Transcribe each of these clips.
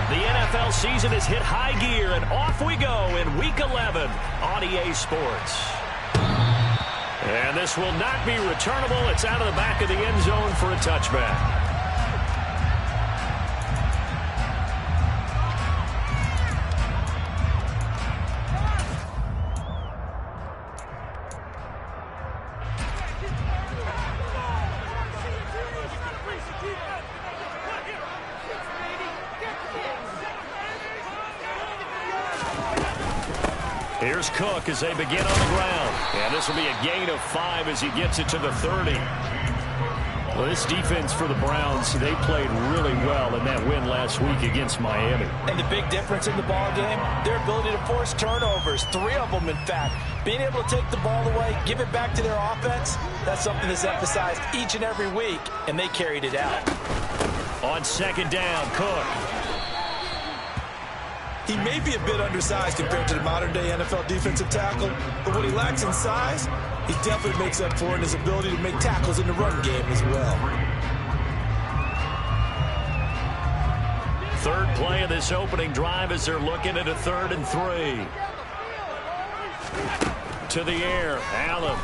The NFL season has hit high gear, and off we go in Week 11 on EA Sports. And this will not be returnable. It's out of the back of the end zone for a touchback. Here's Cook as they begin on the ground. And this will be a gain of 5 as he gets it to the 30. Well, this defense for the Browns, they played really well in that win last week against Miami. And the big difference in the ball game, their ability to force turnovers, 3 of them in fact. Being able to take the ball away, give it back to their offense, that's something that's emphasized each and every week, and they carried it out. On second down, Cook. He may be a bit undersized compared to the modern-day NFL defensive tackle, but what he lacks in size, he definitely makes up for in his ability to make tackles in the run game as well. Third play of this opening drive as they're looking at a 3rd and 3. To the air, Allen.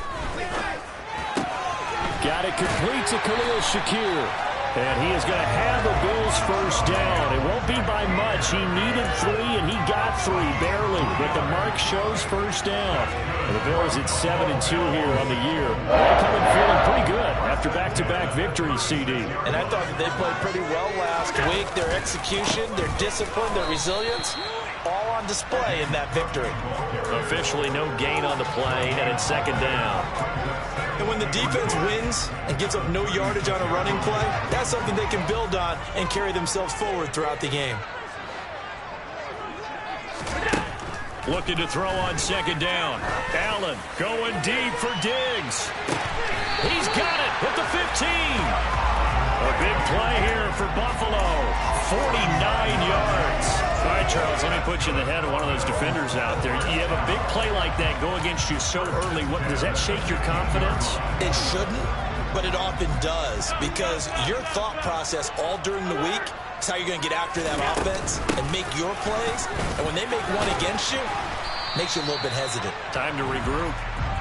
Got it complete to Khalil Shakir. And he is going to have the Bills first down. It won't be by much. He needed 3, and he got 3, barely. But the mark shows first down. And the Bills at 7-2 here on the year. They're coming feeling pretty good after back-to-back victories, CD. And I thought that they played pretty well last week. Their execution, their discipline, their resilience, all on display in that victory. Officially no gain on the play, and it's second down. And when the defense wins and gives up no yardage on a running play, that's something they can build on and carry themselves forward throughout the game. Looking to throw on second down. Allen going deep for Diggs. He's got it at the 15. A big play here for Buffalo. 49 yards. All right, Charles, let me put you in the head of one of those defenders out there. You have a big play like that go against you so early. What, does that shake your confidence? It shouldn't, but it often does, because your thought process all during the week is how you're going to get after that offense and make your plays. And when they make one against you, it makes you a little bit hesitant. Time to regroup.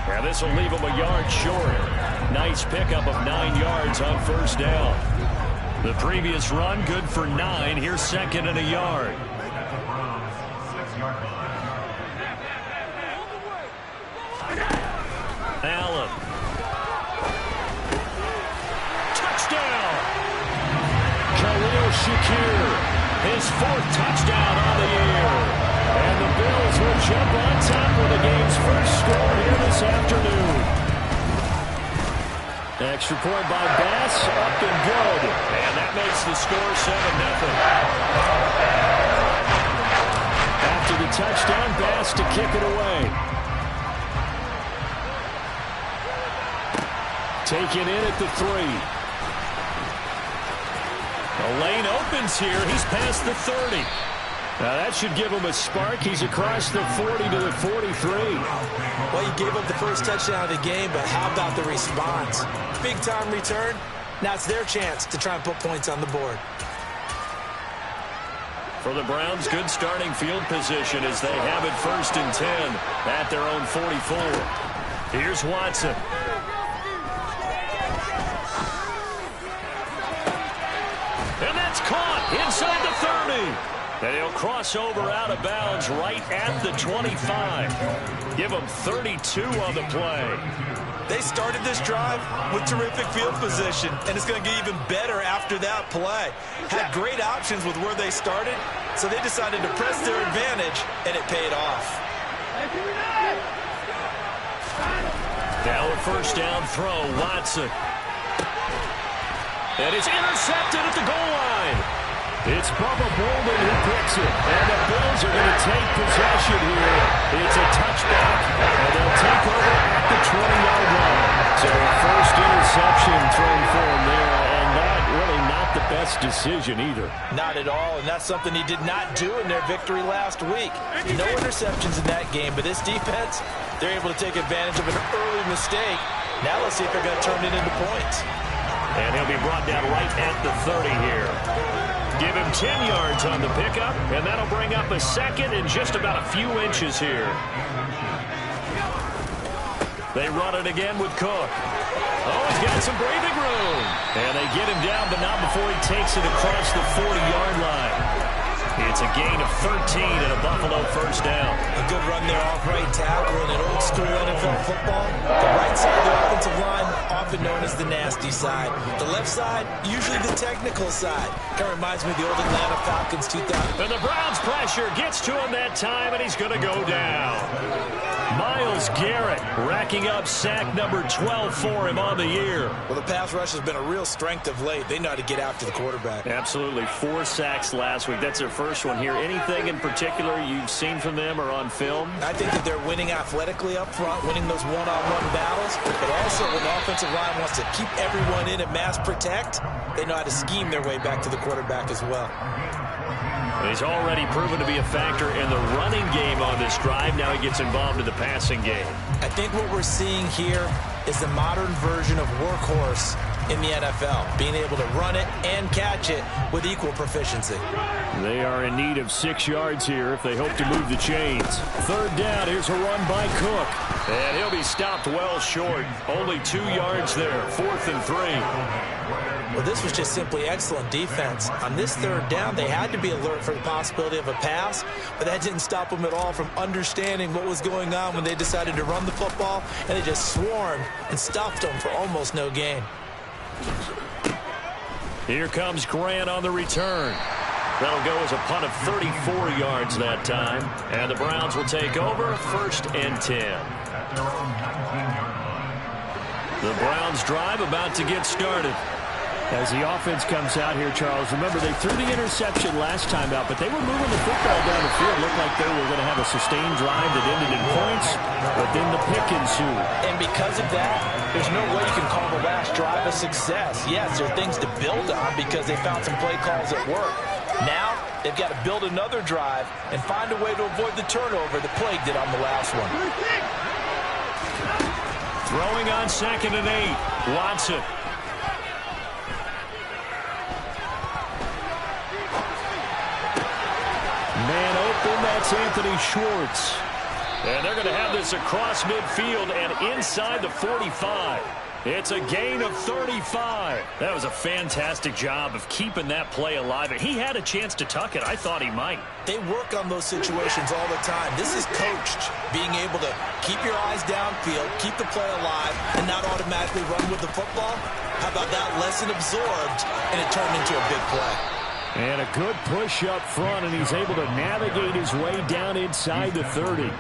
Yeah, this will leave him a yard short. Nice pickup of 9 yards on first down. The previous run, good for 9. Here's second and a yard. Allen. Touchdown. Khalil Shakir. His 4th touchdown on the year. And the Bills will jump on top of the game's first score here this afternoon. Extra point by Bass, up and good. And that makes the score 7-0. After the touchdown, Bass to kick it away. Taken in at the 3. The lane opens here. He's past the 30. Now that should give him a spark. He's across the 40 to the 43. Well, you gave up the first touchdown of the game, but how about the response? Big-time return. Now it's their chance to try and put points on the board. For the Browns, good starting field position as they have it 1st and 10 at their own 44. Here's Watson. And that's caught inside the 30. And he'll cross over out of bounds right at the 25. Give him 32 on the play. They started this drive with terrific field position, and it's going to get even better after that play. Had great options with where they started, so they decided to press their advantage, and it paid off. Now a first down throw, Watson. And it's intercepted at the goal line. It's Bubba Bolden who picks it. And the Bills are going to take possession here. It's a touchback, and they'll take over at the 20-yard line. So first interception thrown for him there, and that really not the best decision either. Not at all, and that's something he did not do in their victory last week. No interceptions in that game, but this defense, they're able to take advantage of an early mistake. Now let's see if they're going to turn it into points. And he'll be brought down right at the 30 here. Give him 10 yards on the pickup, and that'll bring up a second and just about a few inches here. They run it again with Cook. Oh, he's got some breathing room. And they get him down, but not before he takes it across the 40-yard line. It's a gain of 13 and a Buffalo first down. A good run there off right tackle in an old-school NFL football. The right side of the offensive line, often known as the nasty side. The left side, usually the technical side. Kind of reminds me of the old Atlanta Falcons 2000. And the Browns' pressure gets to him that time, and he's going to go down. Myles Garrett racking up sack number 12 for him on the year. Well, the pass rush has been a real strength of late. They know how to get after the quarterback. Absolutely. 4 sacks last week. That's their first one here. Anything in particular you've seen from them or on film? I think that they're winning athletically up front, winning those one-on-one battles, but also when the offensive line wants to keep everyone in and mass protect, they know how to scheme their way back to the quarterback as well. He's already proven to be a factor in the running game on this drive. Now he gets involved in the passing game. I think what we're seeing here is the modern version of workhorse in the NFL, being able to run it and catch it with equal proficiency. They are in need of 6 yards here if they hope to move the chains. Third down, here's a run by Cook. And he'll be stopped well short. Only 2 yards there, 4th and 3. Well, this was just simply excellent defense. On this third down, they had to be alert for the possibility of a pass, but that didn't stop them at all from understanding what was going on when they decided to run the football, and they just swarmed and stuffed them for almost no gain. Here comes Grant on the return. That'll go as a punt of 34 yards that time, and the Browns will take over 1st and 10. The Browns drive about to get started. As the offense comes out here, Charles, remember they threw the interception last time out, but they were moving the football down the field. Looked like they were going to have a sustained drive that ended in points, but then the pick ensued. And because of that, there's no way you can call the last drive a success. Yes, there are things to build on because they found some play calls at work. Now, they've got to build another drive and find a way to avoid the turnover the Plague did on the last one. Throwing on 2nd and 8, Watson. Man open, that's Anthony Schwartz. And they're going to have this across midfield and inside the 45. It's a gain of 35. That was a fantastic job of keeping that play alive. And he had a chance to tuck it. I thought he might. They work on those situations all the time. This is coached, being able to keep your eyes downfield, keep the play alive, and not automatically run with the football. How about that lesson absorbed, and it turned into a big play. And a good push up front, and he's able to navigate his way down inside the 30.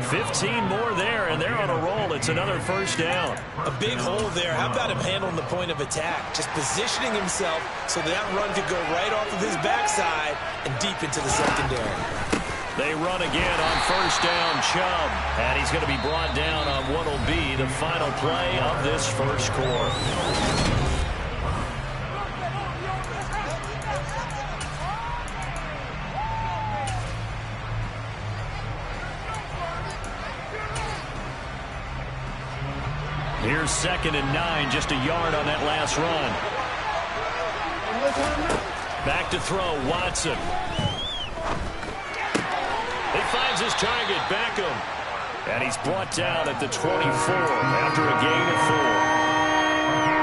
15 more there, and they're on a roll. It's another first down. A big hole there. How about him handling the point of attack? Just positioning himself so that run could go right off of his backside and deep into the secondary. They run again on first down, Chubb. And he's going to be brought down on what will be the final play of this first quarter. Here's 2nd and 9, just a yard on that last run. Back to throw, Watson. He finds his target, Beckham. And he's brought down at the 24 after a gain of 4.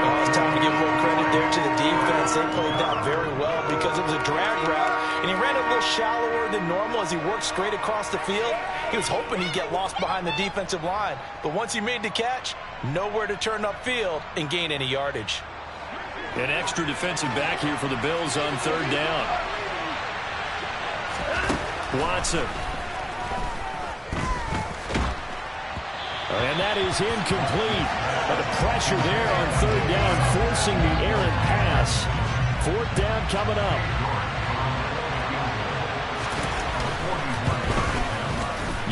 Oh, it's time to give more credit there to the defense. They played that very well because it was a drag route, and he ran a little shallower than normal as he worked straight across the field. He was hoping he'd get lost behind the defensive line, but once he made the catch, nowhere to turn upfield and gain any yardage. An extra defensive back here for the Bills on third down. Watson. And that is incomplete. But the pressure there on third down, forcing the errant pass. 4th down coming up.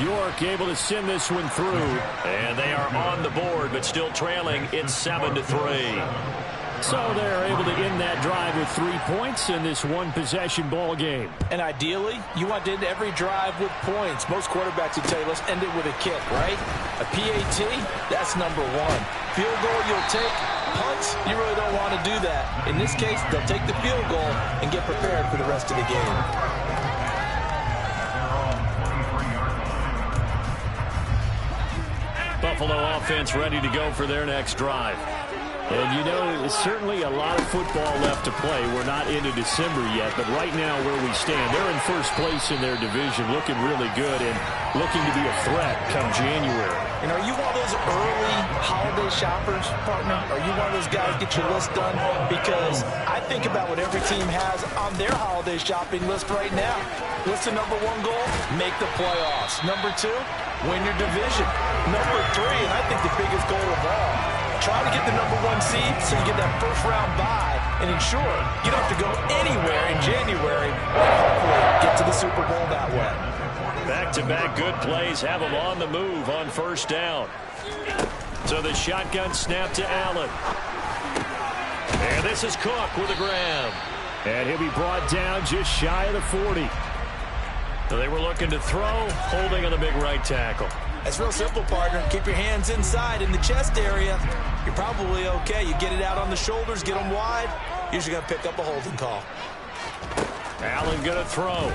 York able to send this one through. And they are on the board, but still trailing. It's 7-3. So they're able to end that drive with 3 points in this one-possession ball game. And ideally, you want to end every drive with points. Most quarterbacks would tell you, let's end it with a kick, right? A PAT, that's number 1. Field goal you'll take, punts, you really don't want to do that. In this case, they'll take the field goal and get prepared for the rest of the game. Buffalo offense ready to go for their next drive. And, you know, there's certainly a lot of football left to play. We're not into December yet, but right now where we stand, they're in first place in their division, looking really good and looking to be a threat come January. And are you one of those early holiday shoppers, partner? Are you one of those guys get your list done? Because I think about what every team has on their holiday shopping list right now. What's the number one goal? Make the playoffs. Number two, win your division. Number three, and I think the biggest goal of all, try to get the number one seed so you get that first round bye and ensure you don't have to go anywhere in January and hopefully get to the Super Bowl that way. Back-to-back good plays have them on the move on first down. So the shotgun snap to Allen. And this is Cook with a grab. And he'll be brought down just shy of the 40. So they were looking to throw, holding on the big right tackle. It's real simple, partner. Keep your hands inside in the chest area. You're probably okay. You get it out on the shoulders, get them wide. Usually going to pick up a holding call. Allen going to throw.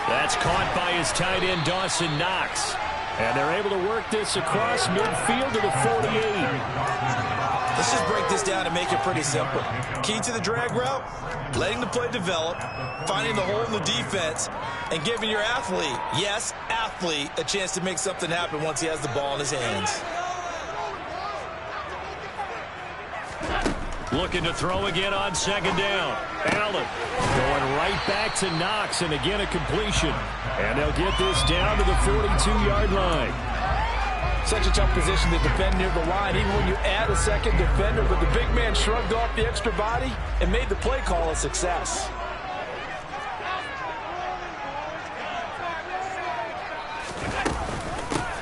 That's caught by his tight end, Dawson Knox. And they're able to work this across midfield to the 48. Let's just break this down and make it pretty simple. Key to the drag route, letting the play develop, finding the hole in the defense, and giving your athlete, yes, athlete, a chance to make something happen once he has the ball in his hands. Looking to throw again on second down. Allen going right back to Knox, and again a completion. And they'll get this down to the 42-yard line. Such a tough position to defend near the line, even when you add a second defender, but the big man shrugged off the extra body and made the play call a success.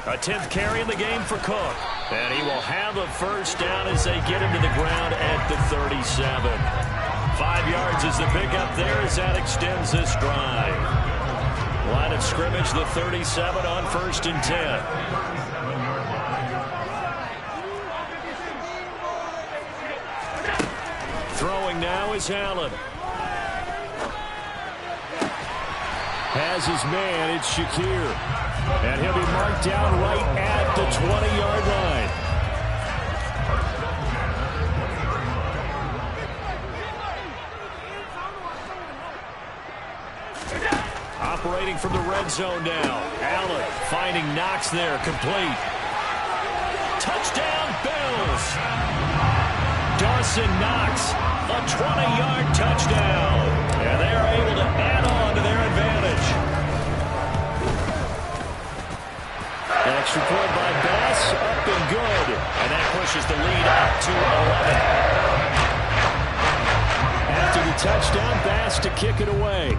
A 10th carry in the game for Cook. And he will have a first down as they get him to the ground at the 37. 5 yards is the pickup there as that extends this drive. Line of scrimmage, the 37 on 1st and 10. Throwing now is Allen. Has his man, it's Shakir. And he'll be marked down right at the 20-yard line. Operating from the red zone now. Allen finding Knox there, complete. Touchdown, Bills. Dawson Knox, a 20-yard touchdown. And they're able to add on to their advantage. Extra point by Bass, up and good. And that pushes the lead up to 11. After the touchdown, Bass to kick it away.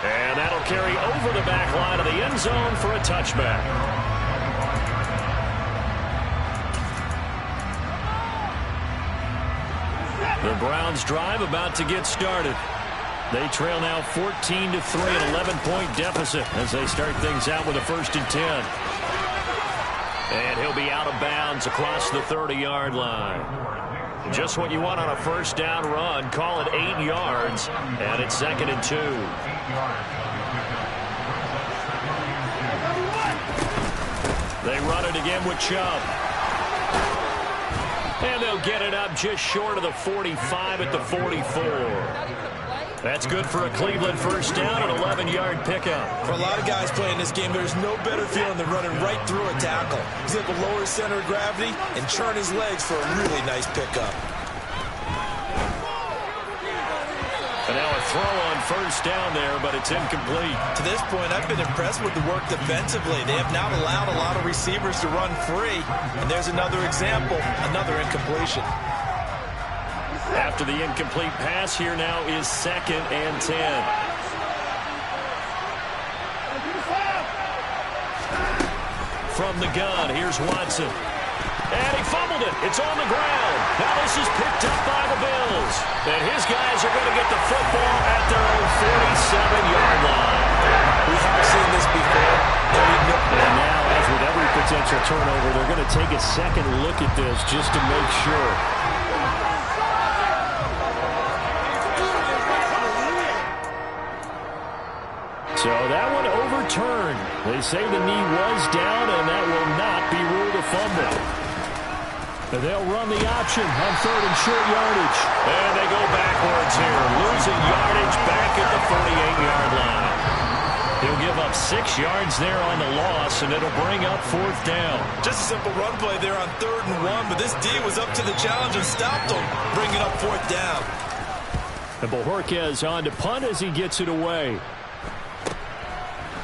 And that'll carry over the back line of the end zone for a touchback. The Browns drive about to get started. They trail now 14-3, an 11-point deficit as they start things out with a 1st and 10. And he'll be out of bounds across the 30-yard line. Just what you want on a first down run. Call it 8 yards, and it's 2nd and 2. They run it again with Chubb. And they'll get it up just short of the 45 at the 44. That's good for a Cleveland first down, an 11-yard pickup. For a lot of guys playing this game, there's no better feeling than running right through a tackle. He's able to lower his center of gravity and churn his legs for a really nice pickup. And now a throw on first down there, but it's incomplete. To this point, I've been impressed with the work defensively. They have not allowed a lot of receivers to run free. And there's another example, another incompletion. After the incomplete pass, here now is 2nd and 10. From the gun, here's Watson. And he fumbled it. It's on the ground. Now this is picked up by the Bills. And his guys are going to get the football at their own 47-yard line. We have seen this before. And now, as with every potential turnover, they're going to take a second look at this just to make sure. So that one overturned. They say the knee was down, and that will not be ruled a fumble. And they'll run the option on 3rd and short yardage. And they go backwards here, losing yardage back at the 48-yard line. He'll give up 6 yards there on the loss, and it'll bring up 4th down. Just a simple run play there on 3rd and 1, but this D was up to the challenge and stopped him, bringing up 4th down. And Bojorquez on to punt as he gets it away.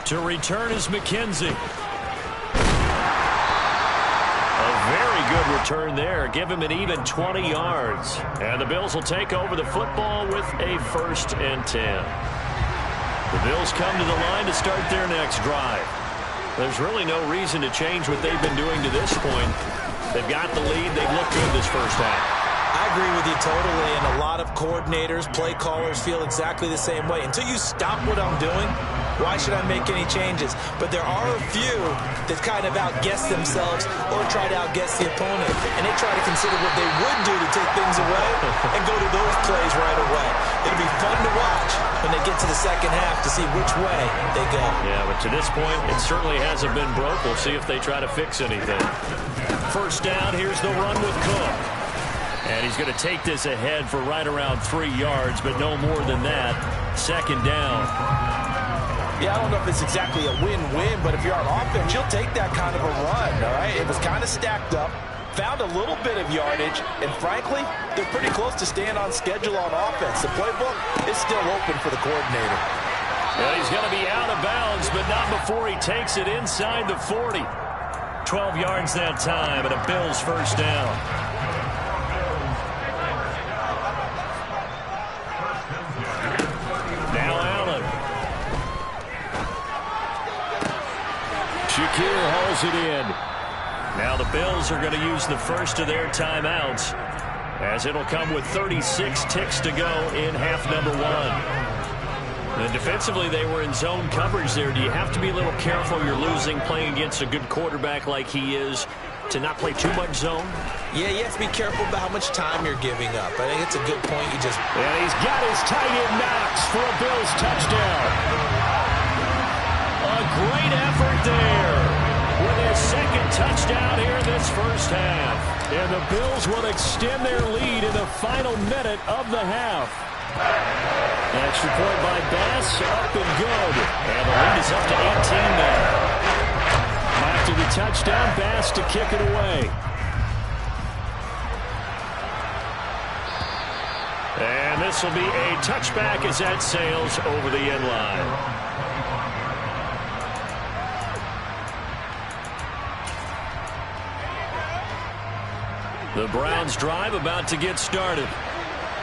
To return is McKenzie. A very good return there. Give him an even 20 yards. And the Bills will take over the football with a 1st and 10. The Bills come to the line to start their next drive. There's really no reason to change what they've been doing to this point. They've got the lead. They've looked good this first half. I agree with you totally, and a lot of coordinators, play callers feel exactly the same way. Until you stop what I'm doing, why should I make any changes? But there are a few that kind of outguess themselves or try to outguess the opponent, and they try to consider what they would do to take things away and go to those plays right away. It'll be fun to watch when they get to the second half to see which way they go. Yeah, but to this point, it certainly hasn't been broke. We'll see if they try to fix anything. 1st down, here's the run with Cook. And he's going to take this ahead for right around 3 yards, but no more than that. 2nd down. Yeah, I don't know if it's exactly a win-win, but if you're on offense, you'll take that kind of a run, all right? It was kind of stacked up, found a little bit of yardage, and frankly, they're pretty close to staying on schedule on offense. The playbook is still open for the coordinator. Well, he's going to be out of bounds, but not before he takes it inside the 40. 12 yards that time, and a Bills 1st down. Shakir hauls it in. Now the Bills are going to use the first of their timeouts, as it'll come with 36 ticks to go in half number 1. And defensively, they were in zone coverage there. Do you have to be a little careful? You're losing playing against a good quarterback like he is to not play too much zone? Yeah, you have to be careful about how much time you're giving up. I think it's a good point. And he's got his tight end Knox for a Bills touchdown. A great effort there with his 2nd touchdown here in this first half. And the Bills will extend their lead in the final minute of the half. An extra point by Bass, up and good. And the lead is up to 18 now. After the touchdown, Bass to kick it away. And this will be a touchback as that sails over the end line. The Browns drive about to get started.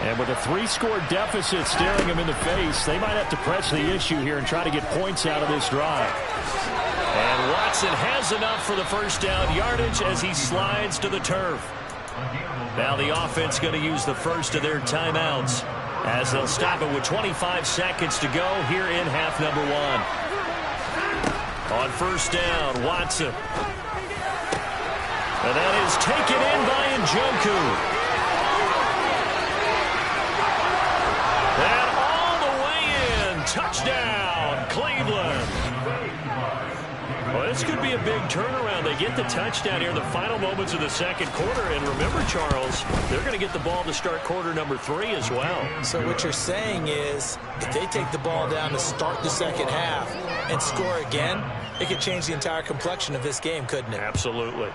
And with a 3-score deficit staring them in the face, they might have to press the issue here and try to get points out of this drive. And Watson has enough for the 1st down yardage as he slides to the turf. Now the offense going to use the first of their timeouts as they'll stop it with 25 seconds to go here in half number 1. On 1st down, Watson. And that is taken in by Njoku. And all the way in. Touchdown, Cleveland. Well, this could be a big turnaround. They get the touchdown here in the final moments of the 2nd quarter. And remember, Charles, they're going to get the ball to start quarter number 3 as well. So what you're saying is if they take the ball down to start the 2nd half and score again, it could change the entire complexion of this game, couldn't it? Absolutely.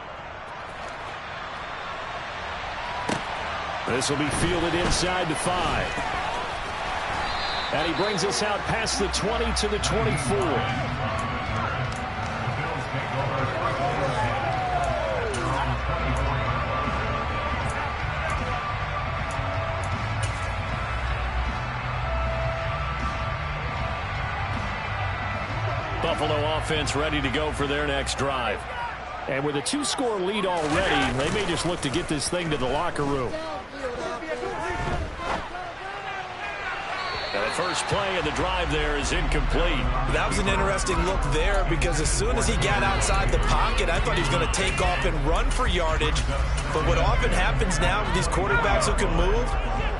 This will be fielded inside the 5. And he brings us out past the 20 to the 24. Buffalo offense ready to go for their next drive. And with a 2-score lead already, they may just look to get this thing to the locker room. And the first play of the drive there is incomplete. That was an interesting look there because as soon as he got outside the pocket, I thought he was going to take off and run for yardage. But what often happens now with these quarterbacks who can move,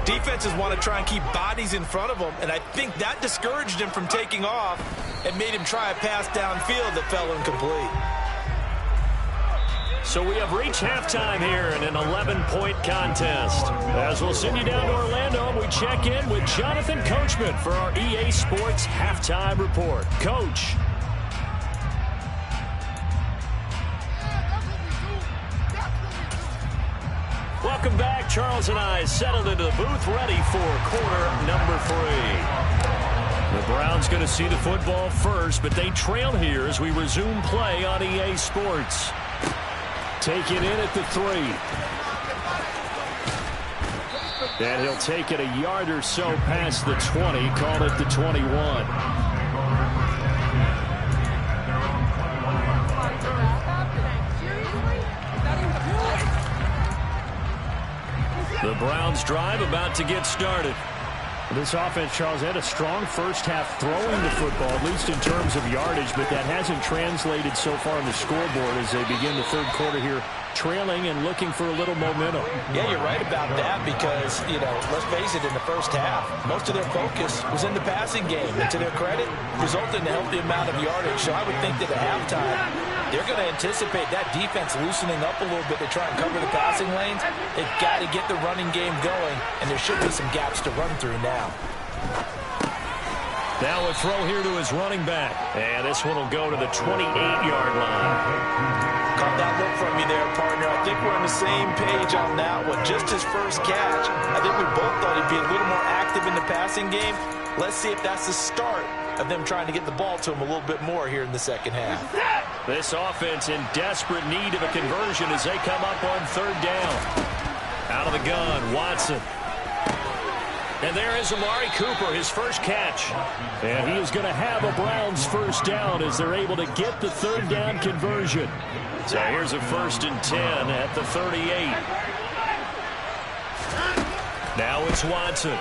defenses want to try and keep bodies in front of them, and I think that discouraged him from taking off and made him try a pass downfield that fell incomplete. So we have reached halftime here in an 11-point contest. As we'll send you down to Orlando, we check in with Jonathan Coachman for our EA Sports Halftime Report. Coach. Welcome back. Charles and I settled into the booth ready for quarter number 3. The Browns going to see the football first, but they trail here as we resume play on EA Sports. Take it in at the 3. And he'll take it a yard or so past the 20, call it the 21. The Browns drive about to get started. This offense, Charles, had a strong first half throwing the football, at least in terms of yardage, but that hasn't translated so far on the scoreboard as they begin the third quarter here, trailing and looking for a little momentum. Yeah, you're right about that because, let's face it, in the first half, most of their focus was in the passing game. And to their credit, resulted in a healthy amount of yardage. So I would think that at halftime, they're going to anticipate that defense loosening up a little bit to try and cover the passing lanes. They've got to get the running game going, and there should be some gaps to run through now. Now a throw here to his running back. And this one will go to the 28-yard line. Caught that look from you there, partner. I think we're on the same page on that one. Just his first catch. I think we both thought he'd be a little more active in the passing game. Let's see if that's the start of them trying to get the ball to him a little bit more here in the second half. This offense in desperate need of a conversion as they come up on third down. Out of the gun, Watson. And there is Amari Cooper, his first catch. And he is going to have a Browns first down as they're able to get the third down conversion. So here's a 1st and 10 at the 38. Now it's Watson.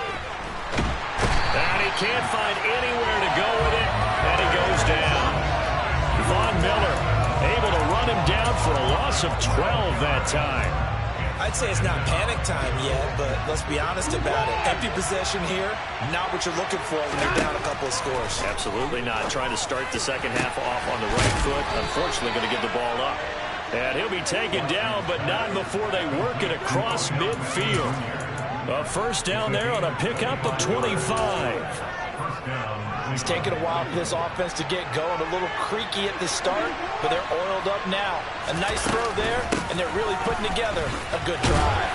And he can't find anywhere to go with it. And he goes down. Von Miller able to run him down for a loss of 12 that time. I'd say it's not panic time yet, but let's be honest about it. Empty possession here, not what you're looking for when you're down a couple of scores. Absolutely not. Trying to start the second half off on the right foot. Unfortunately, going to give the ball up. And he'll be taken down, but not before they work it across midfield. A first down there on a pickup of 25. It's taken a while for this offense to get going. A little creaky at the start, but they're oiled up now. A nice throw there, and they're really putting together a good drive.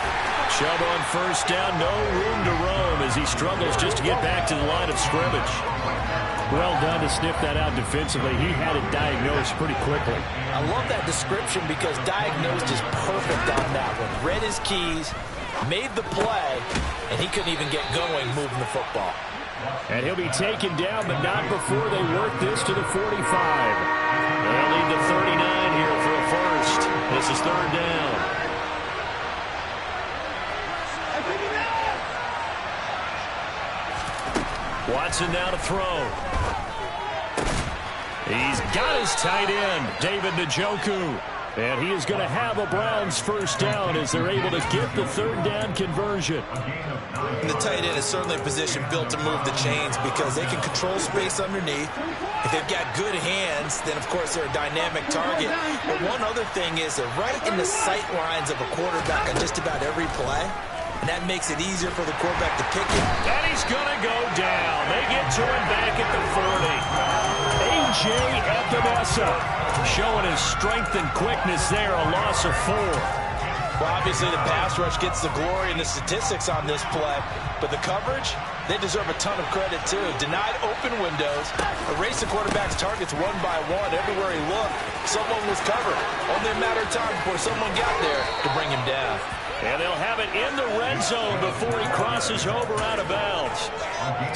Chubb on first down, no room to roam as he struggles just to get back to the line of scrimmage. Well done to sniff that out defensively. He had it diagnosed pretty quickly. I love that description because diagnosed is perfect on that one. Read his keys, made the play, and he couldn't even get going moving the football. And he'll be taken down, but not before they work this to the 45. They'll lead the 39 here for a first. This is third down. Watson now to throw. He's got his tight end, David Njoku. And he is going to have a Browns first down as they're able to get the third down conversion. And the tight end is certainly a position built to move the chains because they can control space underneath. If they've got good hands, then, of course, they're a dynamic target. But one other thing is they're right in the sight lines of a quarterback on just about every play. And that makes it easier for the quarterback to pick it. And he's going to go down. They get to him back at the 40. A.J. Epinesa showing his strength and quickness there, a loss of 4. Well, obviously the pass rush gets the glory and the statistics on this play, but the coverage, they deserve a ton of credit too. Denied open windows, erased the quarterback's targets one by one. Everywhere he looked, someone was covered. Only a matter of time before someone got there to bring him down. And they'll have it in the red zone before he crosses over out of bounds.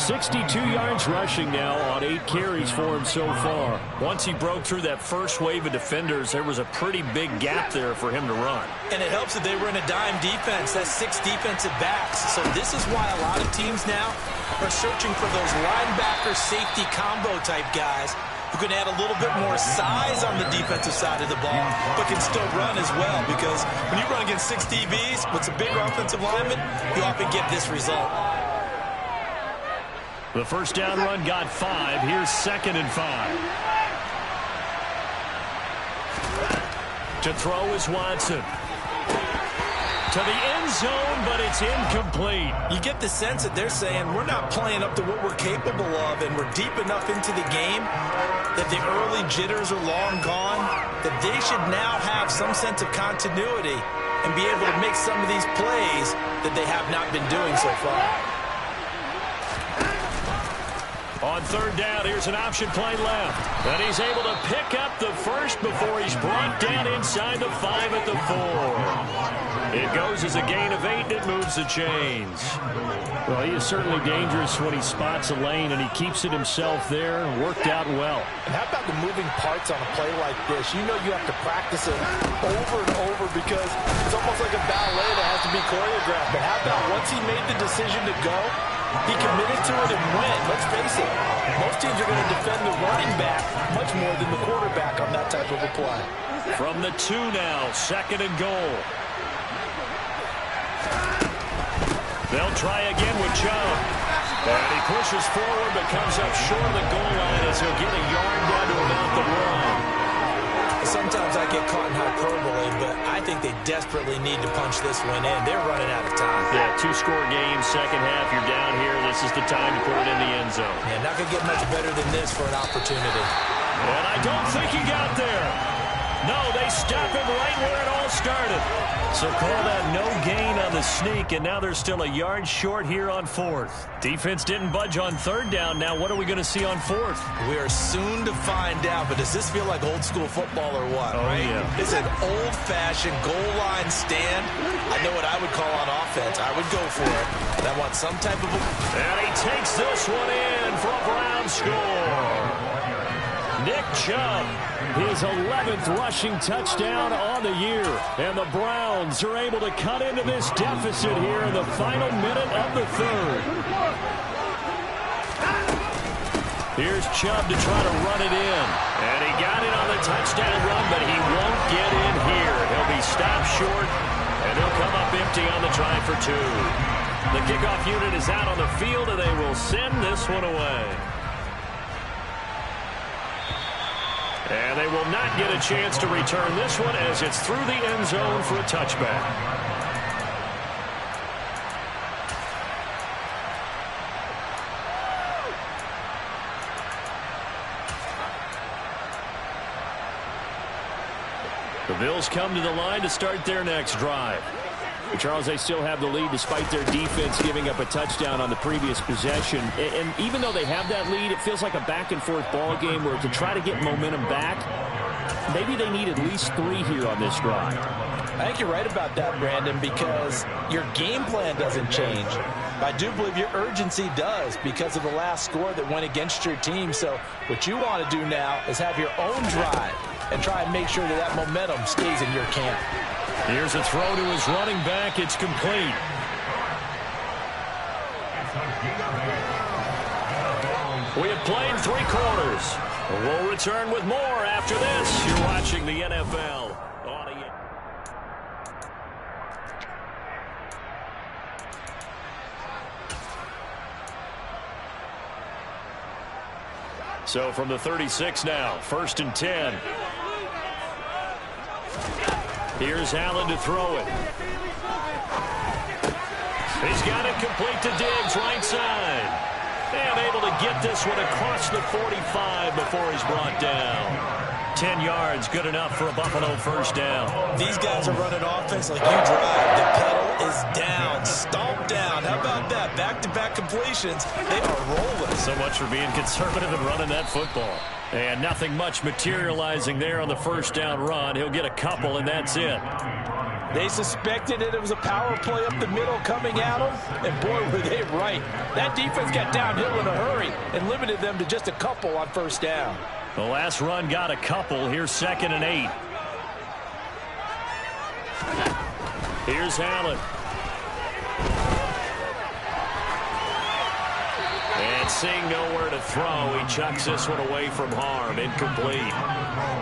62 yards rushing now on 8 carries for him so far. Once he broke through that first wave of defenders, there was a pretty big gap there for him to run. And it helps that they were in a dime defense. That's 6 defensive backs. So this is why a lot of teams now are searching for those linebacker safety combo type guys who can add a little bit more size on the defensive side of the ball, but can still run as well. Because when you run against 6 DBs with some bigger offensive linemen, you often get this result. The first down run got 5. Here's 2nd and 5. To throw is Watson. To the end zone, but it's incomplete. You get the sense that they're saying we're not playing up to what we're capable of, and we're deep enough into the game that the early jitters are long gone, that they should now have some sense of continuity and be able to make some of these plays that they have not been doing so far. On 3rd down, here's an option play left. And he's able to pick up the first before he's brought down inside the 5 at the 4. It goes as a gain of 8, and it moves the chains. Well, he is certainly dangerous when he spots a lane, and he keeps it himself there. Worked out well. And how about the moving parts on a play like this? You know you have to practice it over and over because it's almost like a ballet that has to be choreographed. But how about once he made the decision to go, he committed to it and went. Let's face it, most teams are going to defend the running back much more than the quarterback on that type of a play. From the 2 now, 2nd and goal. They'll try again with Chubb. And he pushes forward but comes up short of the goal line as he'll get a yard down to about the 1. Sometimes I get caught in hyperbole, but I think they desperately need to punch this one in. They're running out of time. Yeah, 2-score game, second half. You're down here. This is the time to put it in the end zone. Yeah, not going to get much better than this for an opportunity. And I don't think he got there. No, they stop him right where it all started. So call that no gain on the sneak, and now they're still a yard short here on 4th. Defense didn't budge on 3rd down. Now what are we going to see on 4th? We are soon to find out, but does this feel like old school football or what? Oh, right? Yeah. It's an old-fashioned goal line stand. I know what I would call on offense. I would go for it. And I want some type of... And he takes this one in for a Brown score. Nick Chubb, his 11th rushing touchdown on the year. And the Browns are able to cut into this deficit here in the final minute of the 3rd. Here's Chubb to try to run it in. And he got it on the touchdown run, but he won't get in here. He'll be stopped short, and he'll come up empty on the try for 2. The kickoff unit is out on the field, and they will send this one away. And they will not get a chance to return this one as it's through the end zone for a touchback. The Bills come to the line to start their next drive. Charles, they still have the lead despite their defense giving up a touchdown on the previous possession. And even though they have that lead, it feels like a back-and-forth ball game where to try to get momentum back, maybe they need at least 3 here on this drive. I think you're right about that, Brandon, because your game plan doesn't change. I do believe your urgency does because of the last score that went against your team. So what you want to do now is have your own drive and try and make sure that that momentum stays in your camp. Here's a throw to his running back. It's complete. We have played 3 quarters. We'll return with more after this. You're watching the NFL. So from the 36 now, 1st and 10. Here's Allen to throw it. He's got it complete to Diggs, right side. And able to get this one across the 45 before he's brought down. 10 yards, good enough for a Buffalo first down. These guys are running offense like you drive. The pedal is down, stomped down. How about that? Back-to-back completions. They are rolling. So much for being conservative and running that football. And nothing much materializing there on the first down run. He'll get a couple, and that's it. They suspected it was a power play up the middle coming at them, and boy, were they right. That defense got downhill in a hurry and limited them to just a couple on first down. The last run got a couple. Here's 2nd and 8. Here's Allen. And seeing nowhere to throw, he chucks this one away from harm. Incomplete.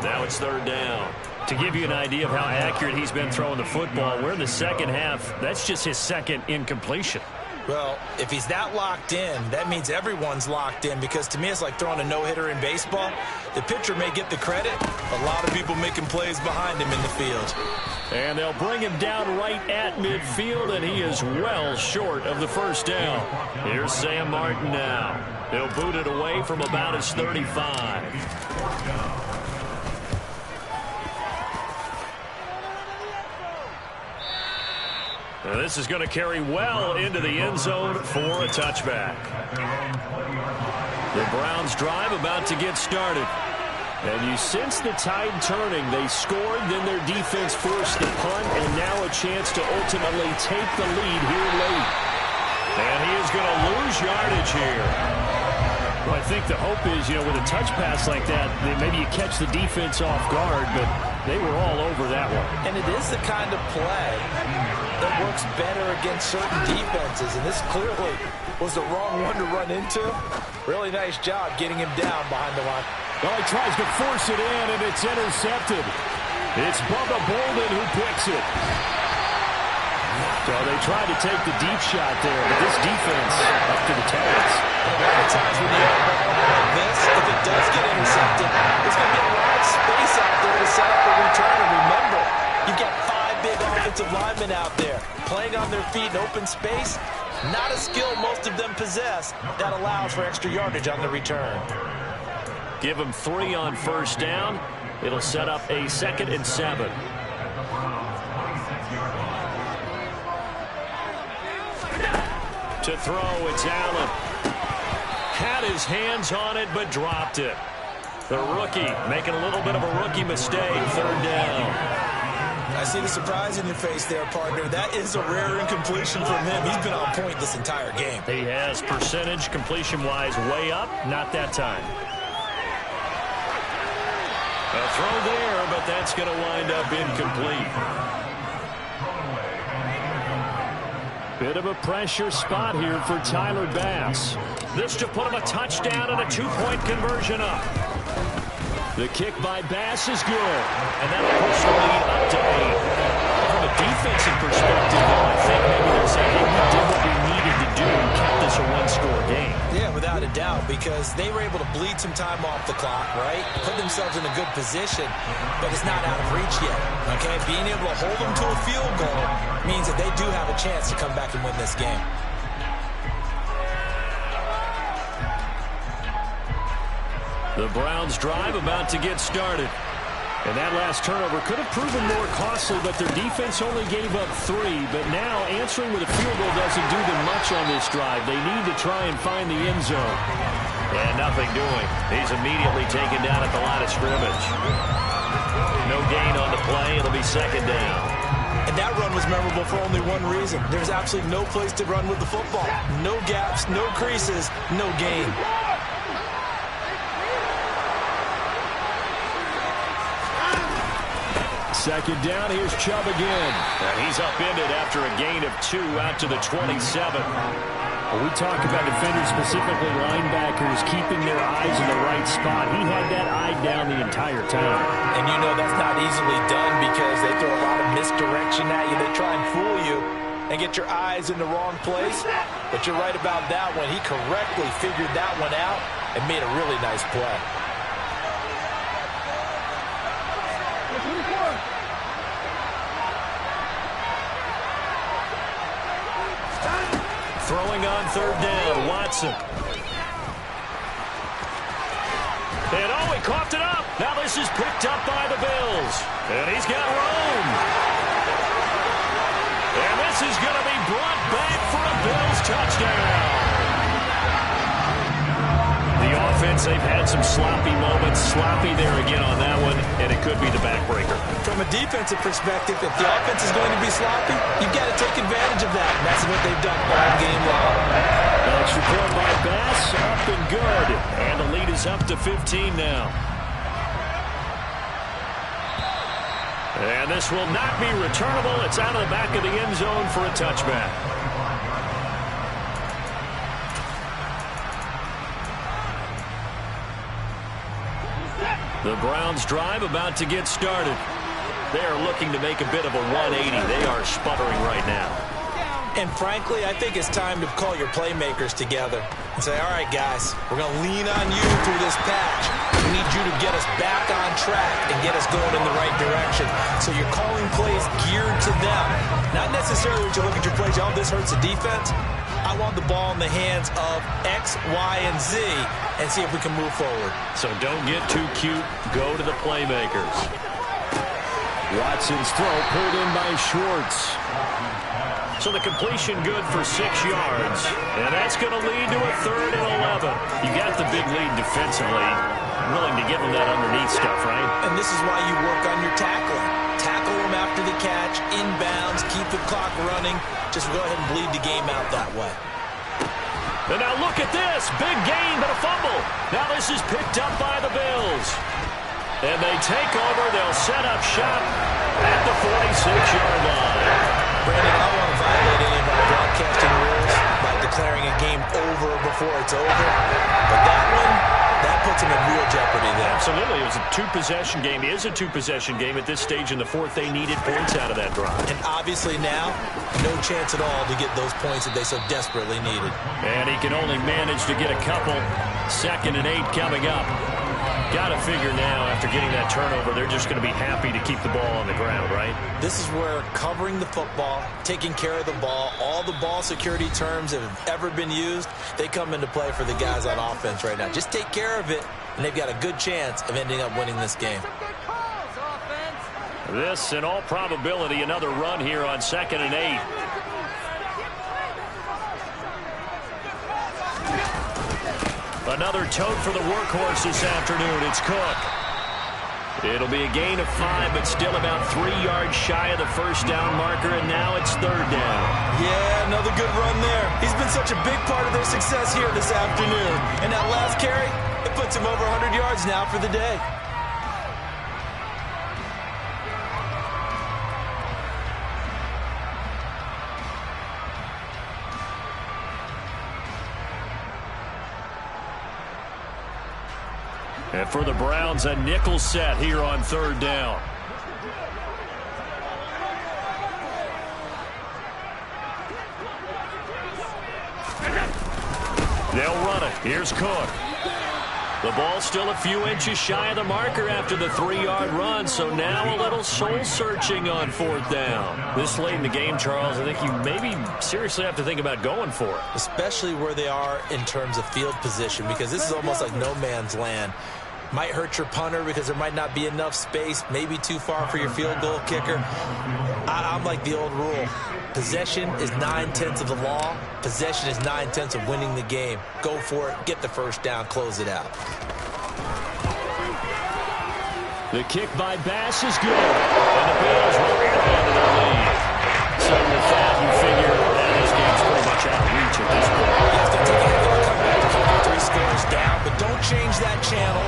Now it's 3rd down. To give you an idea of how accurate he's been throwing the football, we're in the second half. That's just his 2nd incompletion. Well, if he's that locked in, that means everyone's locked in, because to me it's like throwing a no-hitter in baseball. The pitcher may get the credit, a lot of people making plays behind him in the field. And they'll bring him down right at midfield, and he is well short of the first down. Here's Sam Martin now. He'll boot it away from about his 35. Now this is going to carry well into the end zone for a touchback. The Browns drive about to get started. And you sense the tide turning. They scored, then their defense forced the punt, and now a chance to ultimately take the lead here late. And he is going to lose yardage here. Well, I think the hope is, with a touch pass like that, maybe you catch the defense off guard, but they were all over that one. And it is the kind of play that works better against certain defenses, and this clearly was the wrong one to run into. Really nice job getting him down behind the line. Well, he tries to force it in, and it's intercepted. It's Bubba Bolden who picks it. So they tried to take the deep shot there, but this defense up to the task. A lot of times when you have a ball like this, if it does get intercepted, there's going to be a lot of space out there to set up the return. And remember, you've got 5 big offensive linemen out there playing on their feet in open space. Not a skill most of them possess that allows for extra yardage on the return. Give them 3 on first down. It'll set up a 2nd and 7. To throw, it's Allen. Had his hands on it, but dropped it. The rookie making a little bit of a rookie mistake. 3rd down. I see the surprise in your face there, partner. That is a rare incompletion from him. He's been on point this entire game. He has percentage completion-wise way up. Not that time. A throw there, but that's going to wind up incomplete. Bit of a pressure spot here for Tyler Bass. This to put him a touchdown and a 2-point conversion up. The kick by Bass is good, and that'll push the lead up to 8. From a defensive perspective, though, I think maybe they're saying, hey, we did what we needed to do and kept this a 1-score game. Yeah, without a doubt, because they were able to bleed some time off the clock, right? Put themselves in a good position, but it's not out of reach yet, okay? Being able to hold them to a field goal means that they do have a chance to come back and win this game. The Browns drive about to get started. And that last turnover could have proven more costly, but their defense only gave up 3. But now answering with a field goal doesn't do them much on this drive. They need to try and find the end zone. And nothing doing. He's immediately taken down at the line of scrimmage. No gain on the play. It'll be 2nd down. And that run was memorable for only one reason. There's absolutely no place to run with the football. No gaps, no creases, no gain. Second down, here's Chubb again. And he's upended after a gain of 2 out to the 27. When we talk about defenders, specifically linebackers, keeping their eyes in the right spot, he had that eye down the entire time. And you know that's not easily done because they throw a lot of misdirection at you. They try and fool you and get your eyes in the wrong place. But you're right about that one. He correctly figured that one out and made a really nice play. Throwing on 3rd down, Watson. And oh, he coughed it up. Now this is picked up by the Bills. And he's got room. And this is going to be brought back for a Bills touchdown. The offense, they've had some sloppy moments. went sloppy there again on that one, and it could be the backbreaker. From a defensive perspective, if the offense is going to be sloppy, you've got to take advantage of that. And that's what they've done all game long. Extra point by Bass, up and good. And the lead is up to 15 now. And this will not be returnable. It's out of the back of the end zone for a touchback. The Browns drive about to get started. They are looking to make a bit of a 180. They are sputtering right now. And frankly, I think it's time to call your playmakers together and say, all right, guys, we're going to lean on you through this patch. We need you to get us back on track and get us going in the right direction. So you're calling plays geared to them. Not necessarily when you look at your plays, oh, this hurts the defense. I want the ball in the hands of X, Y, and Z and see if we can move forward. So don't get too cute. Go to the playmakers. Watson's throw pulled in by Schwartz. So the completion good for 6 yards. And that's going to lead to a 3rd and 11. You got the big lead defensively. Willing to give them that underneath stuff, right? And this is why you work on your tackling. Tackle them after the catch, inbounds, keep the clock running. Just go ahead and bleed the game out that way. And now look at this. Big gain, but a fumble. Now this is picked up by the Bills. And they take over. They'll set up shop at the 46-yard line. Brandon, I don't want to violate any of our broadcasting rules by declaring a game over before it's over. But that one, that puts them in real jeopardy there. Absolutely. It was a two-possession game. It is a two-possession game at this stage in the fourth. They needed points out of that drive. And obviously now, no chance at all to get those points that they so desperately needed. And he can only manage to get a couple. 2nd and 8 coming up. Got to figure now, after getting that turnover, they're just going to be happy to keep the ball on the ground, right? This is where covering the football, taking care of the ball, all the ball security terms that have ever been used, they come into play for the guys on offense right now. Just take care of it, and they've got a good chance of ending up winning this game. This, in all probability, another run here on 2nd and 8. Another tote for the workhorse this afternoon. It's Cook. It'll be a gain of 5, but still about 3 yards shy of the first down marker, and now it's 3rd down. Yeah, another good run there. He's been such a big part of their success here this afternoon. And that last carry, it puts him over 100 yards now for the day. And for the Browns, a nickel set here on 3rd down. They'll run it. Here's Cook. The ball still a few inches shy of the marker after the 3-yard run, so now a little soul-searching on 4th down. This late in the game, Charles, I think you maybe seriously have to think about going for it. Especially where they are in terms of field position, because this is almost like no man's land. Might hurt your punter because there might not be enough space, maybe too far for your field goal kicker. I'm like the old rule. Possession is 9/10 of the law. Possession is 9/10 of winning the game. Go for it, get the first down, close it out. The kick by Bass is good, and the Bills will add on to their lead. So with that, you figure that this game's pretty much out of reach at this point. You have to take a heck of a comeback to keep 3 scores down, but don't change that channel.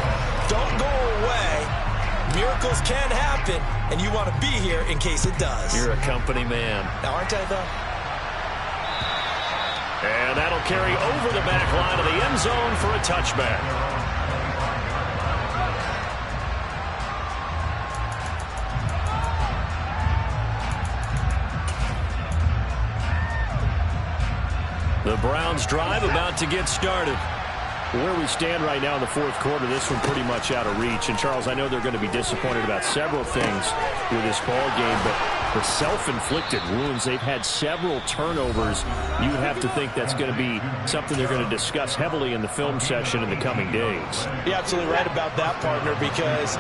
Don't go away. Miracles can happen, and you want to be here in case it does. You're a company man. Now, aren't I, though? And that'll carry over the back line of the end zone for a touchback. The Browns drive about to get started. Where we stand right now in the fourth quarter, this one pretty much out of reach. And, Charles, I know they're going to be disappointed about several things with this ball game, but the self-inflicted wounds, they've had several turnovers. You would have to think that's going to be something they're going to discuss heavily in the film session in the coming days. You're absolutely right about that, partner, because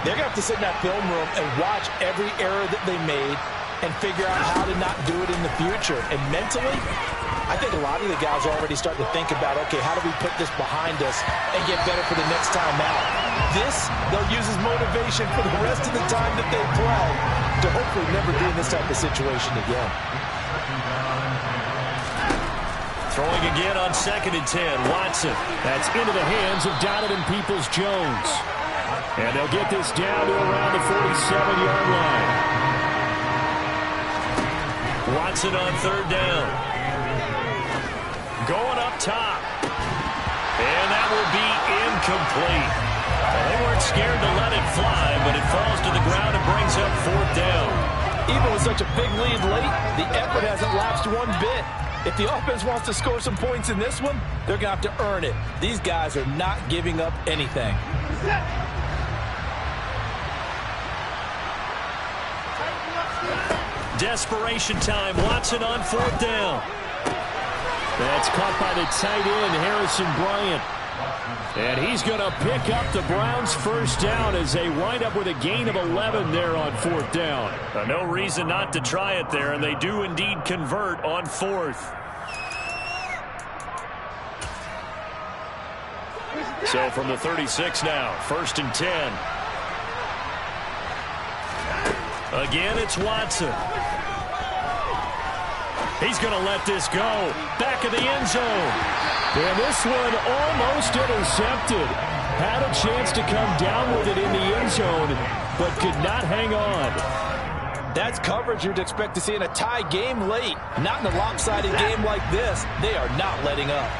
they're going to have to sit in that film room and watch every error that they made and figure out how to not do it in the future. And mentally, I think a lot of the guys are already starting to think about, okay, how do we put this behind us and get better for the next time out? This, they'll use as motivation for the rest of the time that they play to hopefully never be in this type of situation again. Throwing again on 2nd and 10. Watson. That's into the hands of Donovan Peoples-Jones. And they'll get this down to around the 47-yard line. Watson on 3rd down. Going up top. And that will be incomplete. They weren't scared to let it fly, but it falls to the ground and brings up 4th down. Even with such a big lead late, the effort hasn't lapsed one bit. If the offense wants to score some points in this one, they're going to have to earn it. These guys are not giving up anything. Desperation time. Watson on 4th down. That's caught by the tight end, Harrison Bryant. And he's going to pick up the Browns' first down as they wind up with a gain of 11 there on 4th down. No reason not to try it there, and they do indeed convert on 4th. So from the 36 now, 1st and 10. Again, it's Watson. He's going to let this go. Back of the end zone. And this one almost intercepted. Had a chance to come down with it in the end zone, but could not hang on. That's coverage you'd expect to see in a tie game late. Not in a lopsided game like this. They are not letting up.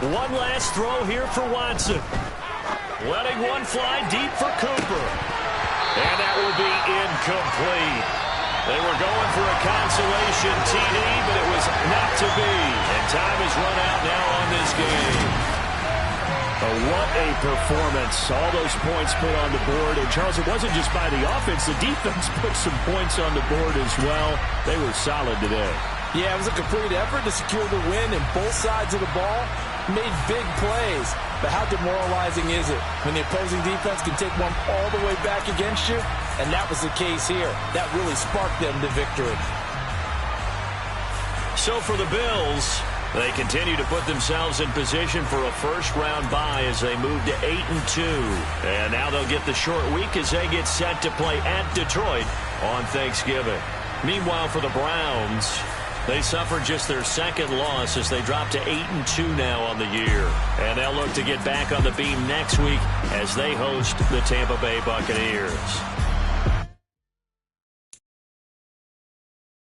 One last throw here for Watson. Letting one fly deep for Cooper. And that will be incomplete. They were going for a consolation TD, but it was not to be. And time is run out now on this game. Oh, what a performance. All those points put on the board. And, Charles, it wasn't just by the offense. The defense put some points on the board as well. They were solid today. Yeah, it was a complete effort to secure the win, and both sides of the ball made big plays. But how demoralizing is it when the opposing defense can take one all the way back against you? And that was the case here. That really sparked them to victory. So for the Bills, they continue to put themselves in position for a first-round bye as they move to 8-2. And now they'll get the short week as they get set to play at Detroit on Thanksgiving. Meanwhile, for the Browns, they suffered just their 2nd loss as they drop to 8-2 now on the year. And they'll look to get back on the beam next week as they host the Tampa Bay Buccaneers.